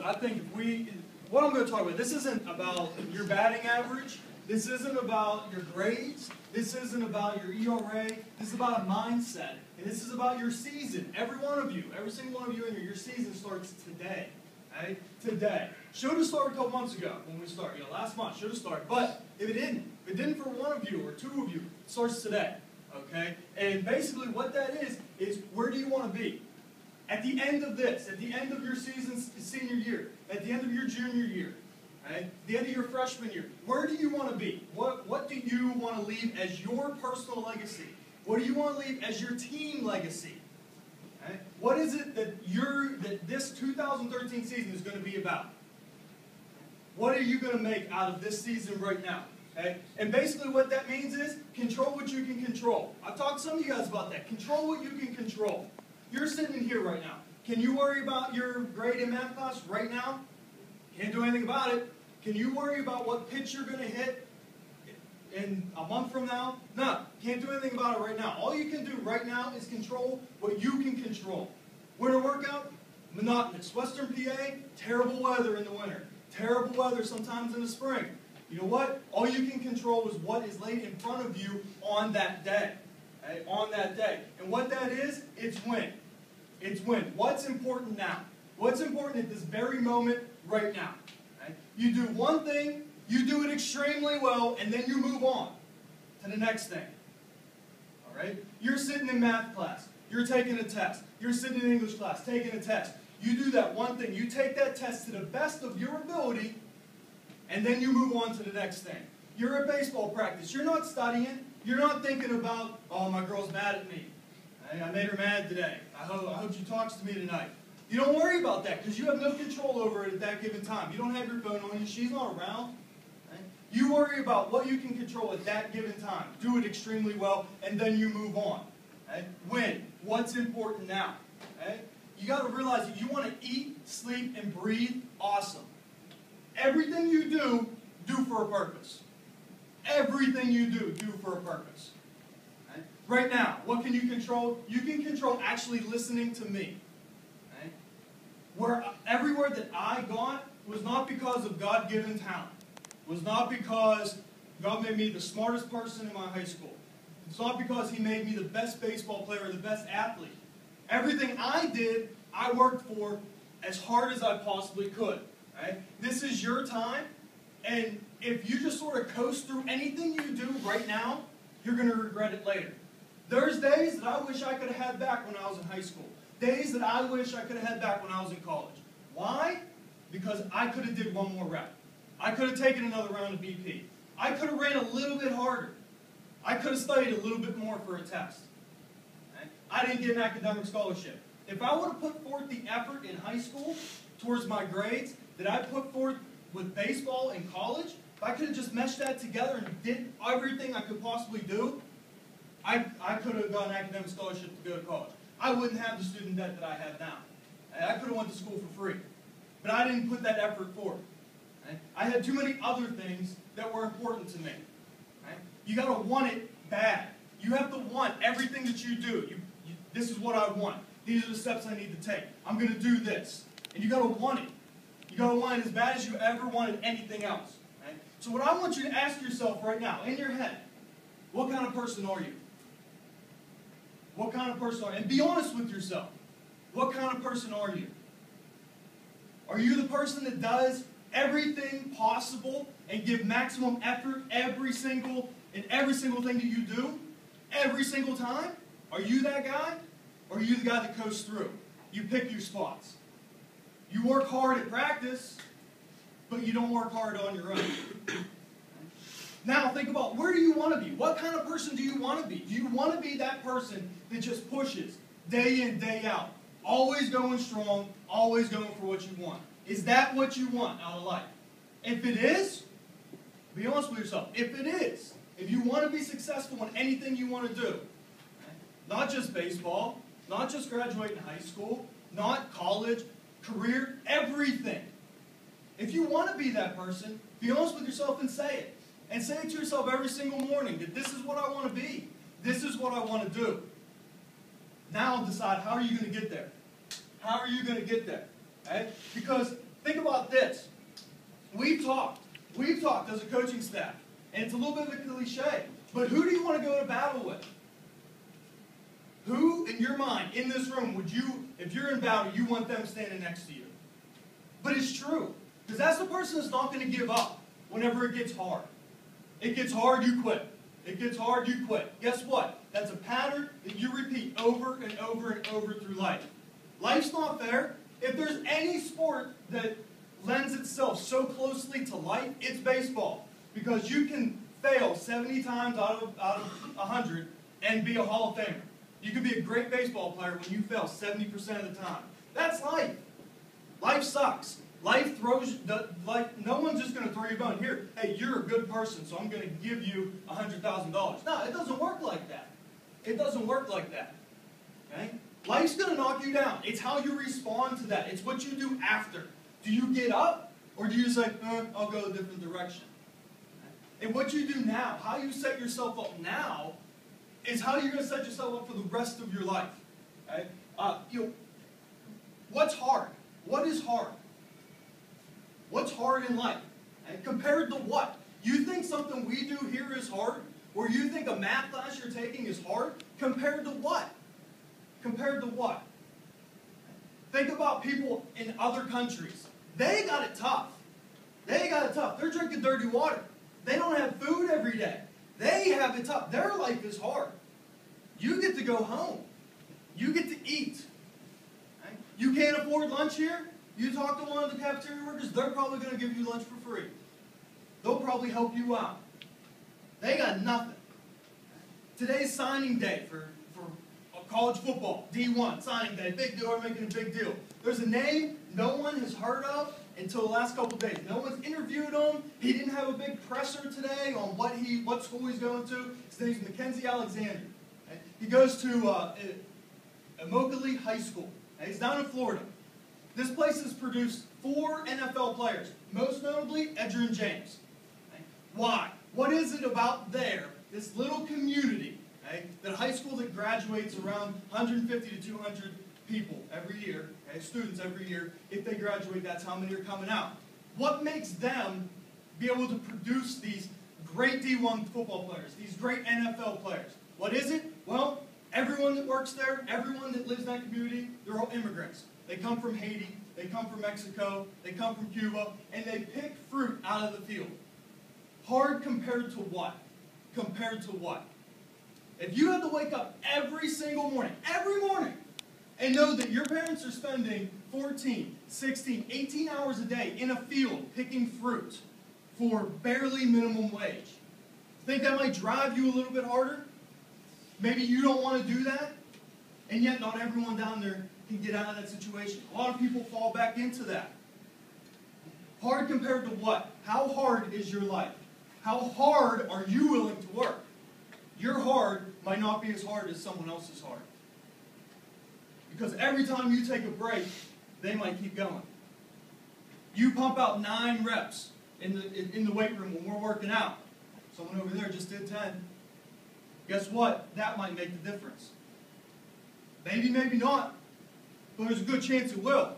I think what I'm going to talk about, this isn't about your batting average. This isn't about your grades. This isn't about your ERA. This is about a mindset. And this is about your season. Every one of you, every single one of you in here, your season starts today. Right? Today. Should have started a couple months ago when we started. Last month should have started. But if it didn't for one of you or two of you, it starts today. Okay? And basically what that is where do you want to be? At the end of this, at the end of your season's senior year, at the end of your junior year, right? At the end of your freshman year, where do you want to be? What do you want to leave as your personal legacy? What do you want to leave as your team legacy? Right? What is it that this 2013 season is going to be about? What are you going to make out of this season right now? Okay? And basically what that means is control what you can control. I've talked to some of you guys about that. Control what you can control. You're sitting here right now. Can you worry about your grade in math class right now? Can't do anything about it. Can you worry about what pitch you're going to hit in a month from now? No. Can't do anything about it right now. All you can do right now is control what you can control. Winter workout, monotonous. Western PA, terrible weather in the winter. Terrible weather sometimes in the spring. You know what? All you can control is what is laid in front of you on that day. Okay? On that day. And what that is, it's win. It's win. What's important now? What's important at this very moment right now? Okay? You do one thing, you do it extremely well, and then you move on to the next thing. All right? You're sitting in math class. You're taking a test. You're sitting in English class, taking a test. You do that one thing. You take that test to the best of your ability, and then you move on to the next thing. You're at baseball practice. You're not studying. You're not thinking about, oh, my girl's mad at me. I made her mad today. I hope she talks to me tonight. You don't worry about that because you have no control over it at that given time. You don't have your phone on you. She's not around. Right? You worry about what you can control at that given time. Do it extremely well, and then you move on. Right? Win. What's important now? Right? You got to realize that you want to eat, sleep, and breathe awesome. Everything you do for a purpose. Everything you do for a purpose. Right now, what can you control? You can control actually listening to me. Everywhere that I got was not because of God-given talent. It was not because God made me the smartest person in my high school. It's not because He made me the best baseball player or the best athlete. Everything I did, I worked for as hard as I possibly could. Right? This is your time, and if you just sort of coast through anything you do right now, you're going to regret it later. There's days that I wish I could have had back when I was in high school. Days that I wish I could have had back when I was in college. Why? Because I could have did one more rep. I could have taken another round of BP. I could have ran a little bit harder. I could have studied a little bit more for a test. Okay? I didn't get an academic scholarship. If I would have put forth the effort in high school towards my grades that I put forth with baseball in college, if I could have just meshed that together and did everything I could possibly do, I could have got an academic scholarship to go to college. I wouldn't have the student debt that I have now. I could have went to school for free. But I didn't put that effort forth. I had too many other things that were important to me. You got to want it bad. You have to want everything that you do. This is what I want. These are the steps I need to take. I'm going to do this. And you got to want it. You got to want it as bad as you ever wanted anything else. So what I want you to ask yourself right now, in your head, what kind of person are you? What kind of person are you? And be honest with yourself. What kind of person are you? Are you the person that does everything possible and give maximum effort every single thing that you do? Every single time? Are you that guy? Or are you the guy that coasts through? You pick your spots. You work hard at practice, but you don't work hard on your own. Now think about, where do you want to be? What kind of person do you want to be? Do you want to be that person that just pushes day in, day out? Always going strong, always going for what you want. Is that what you want out of life? If it is, be honest with yourself. If it is, if you want to be successful in anything you want to do, not just baseball, not just graduating high school, not college, career, everything. If you want to be that person, be honest with yourself and say it. And say it to yourself every single morning that this is what I want to be. This is what I want to do. Now decide, how are you going to get there? How are you going to get there? Right? Because Think about this. We've talked as a coaching staff, and it's a little bit of a cliche, but who do you want to go to battle with? Who, in your mind, in this room, would you, if you're in battle, you want them standing next to you? But it's true, because that's the person that's not going to give up whenever it gets hard. It gets hard, you quit. It gets hard, you quit. Guess what? That's a pattern that you repeat over and over and over through life. Life's not fair. If there's any sport that lends itself so closely to life, it's baseball. Because you can fail 70 times out of 100 and be a Hall of Famer. You can be a great baseball player when you fail 70% of the time. That's life. Life sucks. Life throws, no one's just going to throw you a bone. Here, hey, you're a good person, so I'm going to give you $100,000. No, it doesn't work like that. It doesn't work like that. Okay? Life's going to knock you down. It's how you respond to that. It's what you do after. Do you get up, or do you say, I'll go a different direction? And what you do now, how you set yourself up now, is how you're going to set yourself up for the rest of your life. Okay? What's hard? What is hard? What's hard in life? And compared to what? You think something we do here is hard? Or you think a math class you're taking is hard? Compared to what? Compared to what? Think about people in other countries. They got it tough. They got it tough. They're drinking dirty water. They don't have food every day. They have it tough. Their life is hard. You get to go home. You get to eat. Right? You can't afford lunch here? You talk to one of the cafeteria workers, they're probably going to give you lunch for free. They'll probably help you out. They got nothing. Today's signing day for college football, D1, signing day, big deal, we're making a big deal. There's a name no one has heard of until the last couple of days. No one's interviewed him. He didn't have a big presser today on what school he's going to. His name's Mackenzie Alexander. He goes to Motivational High School. He's down in Florida. This place has produced 4 NFL players, most notably Edgerrin James. Why? What is it about this little community, that high school that graduates around 150 to 200 people every year, students every year? If they graduate, that's how many are coming out. What makes them be able to produce these great D1 football players, these great NFL players? What is it? Well, everyone that works there, everyone that lives in that community, they're all immigrants. They come from Haiti, they come from Mexico, they come from Cuba, and they pick fruit out of the field. Hard compared to what? Compared to what? If you had to wake up every single morning, and know that your parents are spending 14, 16, 18 hours a day in a field picking fruit for barely minimum wage, think that might drive you a little bit harder? Maybe you don't want to do that, and yet not everyone down there can get out of that situation. A lot of people fall back into that. Hard compared to what? How hard is your life? How hard are you willing to work? Your hard might not be as hard as someone else's hard. Because every time you take a break, they might keep going. You pump out 9 reps in the weight room when we're working out. Someone over there just did 10. Guess what? That might make the difference. Maybe, maybe not. But there's a good chance it will.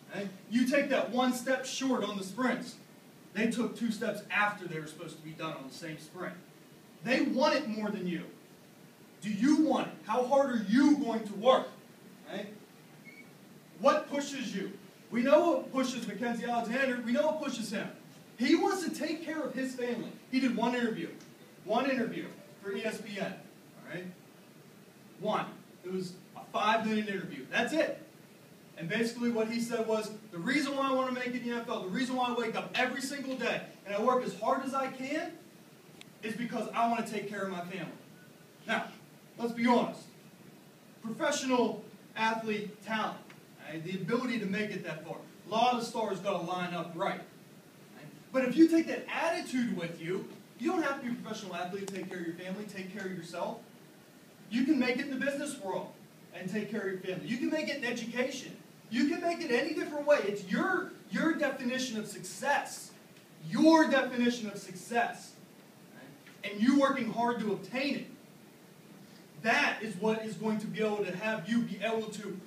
Okay? You take that 1 step short on the sprints. They took 2 steps after they were supposed to be done on the same sprint. They want it more than you. Do you want it? How hard are you going to work? Okay? What pushes you? We know what pushes Mackenzie Alexander. We know what pushes him. He wants to take care of his family. He did one interview for ESPN. All right? One. It was a 5-minute interview. That's it. And basically what he said was, the reason why I want to make it in the NFL, the reason why I wake up every single day and I work as hard as I can, is because I want to take care of my family. Now, let's be honest. Professional athlete talent, right? The ability to make it that far. A lot of stars got to line up right. But if you take that attitude with you, you don't have to be a professional athlete to take care of your family, take care of yourself. You can make it in the business world and take care of your family. You can make it in education. You can make it any different way. It's your definition of success. Your definition of success. Right? And you working hard to obtain it. That is what is going to be able to have you be able to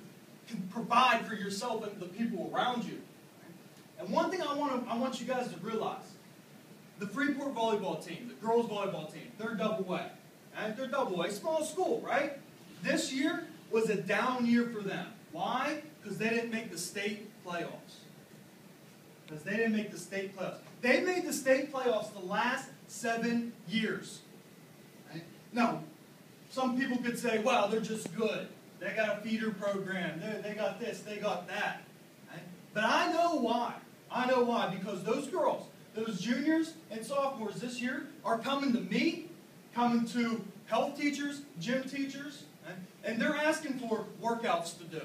provide for yourself and the people around you. And one thing I want you guys to realize, the Freeport volleyball team, the girls volleyball team, they're double A. Right? They're double A, small school, right? This year was a down year for them. Why? Because they didn't make the state playoffs. Because they didn't make the state playoffs. They made the state playoffs the last 7 years. Right? Now, some people could say, well, they're just good. They got a feeder program. They got this, they got that. Right? But I know why. I know why. Because those girls, those juniors and sophomores this year are coming to me, coming to health teachers, gym teachers, right? And they're asking for workouts to do.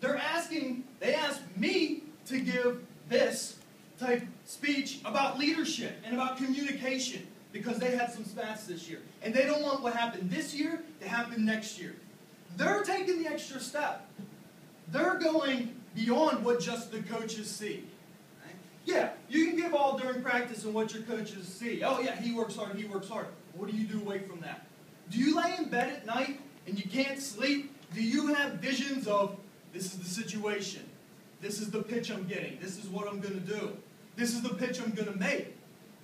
They asked me to give this type speech about leadership and about communication because they had some spats this year. And they don't want what happened this year to happen next year. They're taking the extra step. They're going beyond what just the coaches see. Right? Yeah, you can give all during practice and what your coaches see. Oh yeah, he works hard, he works hard. What do you do away from that? Do you lay in bed at night and you can't sleep? Do you have visions of, this is the situation, this is the pitch I'm getting, this is what I'm going to do, this is the pitch I'm going to make?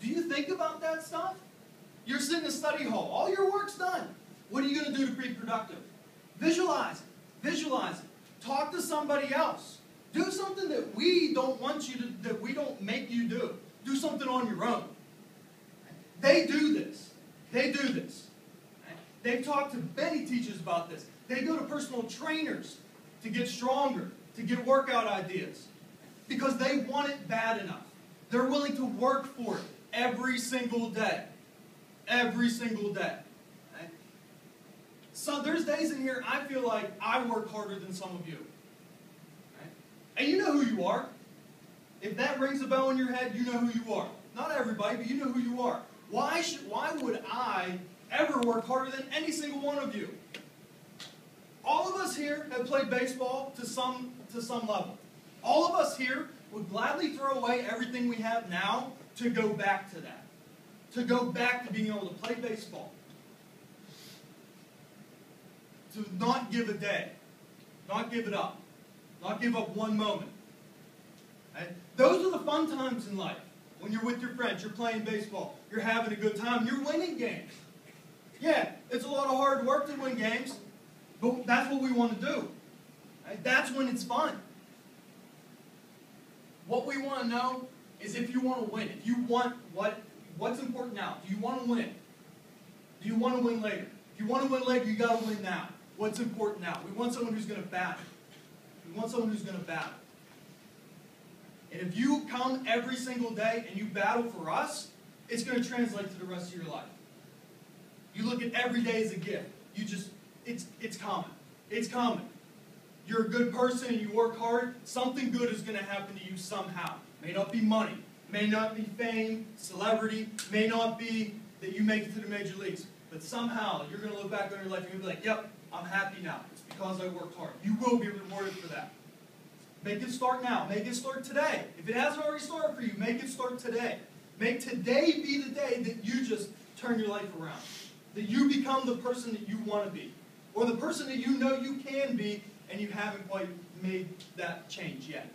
Do you think about that stuff? You're sitting in a study hall, all your work's done. What are you going to do to be productive? Visualize it. Visualize it. Talk to somebody else. Do something that we don't want you to, that we don't make you do. Do something on your own. They do this. They do this. They've talked to many teachers about this. They go to personal trainers to get stronger, to get workout ideas, because they want it bad enough. They're willing to work for it every single day. Every single day. Right? So there's days in here I feel like I work harder than some of you. Right? And you know who you are. If that rings a bell in your head, you know who you are. Not everybody, but you know who you are. Why would I ever work harder than any single one of you? All of us here have played baseball to some level. All of us here would gladly throw away everything we have now to go back to that. To go back to being able to play baseball. To not give a day. Not give it up. Not give up one moment. Right? Those are the fun times in life. When you're with your friends, you're playing baseball, you're having a good time, you're winning games. Yeah, it's a lot of hard work to win games, but that's what we want to do. Right? That's when it's fun. What we want to know is if you want to win. If you want what's important now. Do you want to win? Do you want to win later? If you want to win later, you got to win now. What's important now? We want someone who's going to battle. We want someone who's going to battle. And if you come every single day and you battle for us, it's going to translate to the rest of your life. You look at every day as a gift. It's common. It's common. You're a good person and you work hard, something good is going to happen to you somehow. May not be money. May not be fame, celebrity. May not be that you make it to the major leagues. But somehow you're going to look back on your life and you'll be like, yep, I'm happy now. It's because I worked hard. You will be rewarded for that. Make it start now. Make it start today. If it hasn't already started for you, make it start today. Make today be the day that you just turn your life around. That you become the person that you want to be. Or the person that you know you can be and you haven't quite made that change yet.